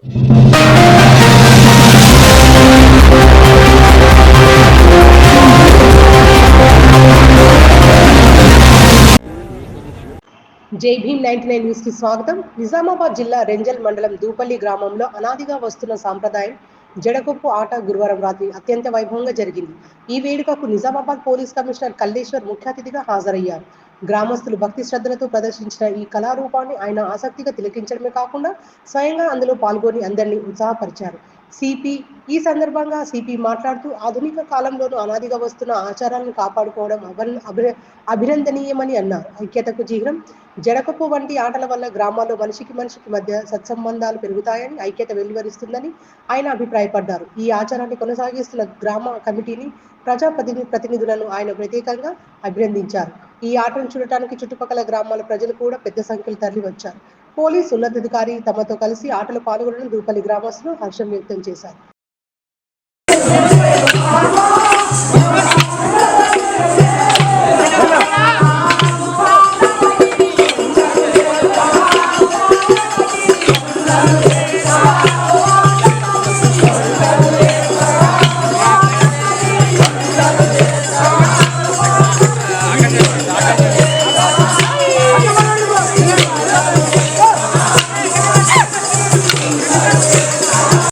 జై భీమ్ 99 న్యూస్ కి స్వాగతం. నిజామాబాద్ జిల్లా రెంజల్ మండలం దూపల్లి గ్రామంలో అనాదిగా వస్తున్న సాంప్రదాయం జడకొప్పు ఆట గురువారం రాత్రి అత్యంత వైభవంగా జరిగింది. ఈ వేడుకకు నిజామాబాద్ పోలీస్ కమిషనర్ కల్లేశ్వర్ ముఖ్య అతిథిగా హాజరయ్యారు. గ్రామస్తులు భక్తి శ్రద్ధలతో ప్రదర్శించిన ఈ కళారూపాన్ని ఆయన ఆసక్తిగా తిలకించడమే కాకుండా స్వయంగా అందులో పాల్గొని అందరినీ ఉత్సాహపరిచారు. సిపి ఈ సందర్భంగా సిపి మాట్లాడుతూ ఆధునిక కాలంలోనూ అనాదిగా వస్తున్న ఆచారాలను కాపాడుకోవడం అభినందనీయమని అన్నారు. ఐక్యతకు చిహ్నం జడకొప్పు వంటి ఆటల వల్ల గ్రామాల్లో మనిషికి మనిషికి మధ్య సత్సంబంధాలు పెరుగుతాయని, ఐక్యత వెలువరిస్తుందని ఆయన అభిప్రాయపడ్డారు. ఈ ఆచారాన్ని కొనసాగిస్తున్న గ్రామ కమిటీని, ప్రతినిధులను ఆయన ప్రత్యేకంగా అభినందించారు. ఈ ఆటను చూడటానికి చుట్టుపక్కల గ్రామాల ప్రజలు కూడా పెద్ద సంఖ్యలో తరలివచ్చారు. పోలీసు ఉన్నతాధికారి తమతో కలిసి ఆటలో పాల్గొనడం దూపల్లి గ్రామస్తులు హర్షం వ్యక్తం చేశారు.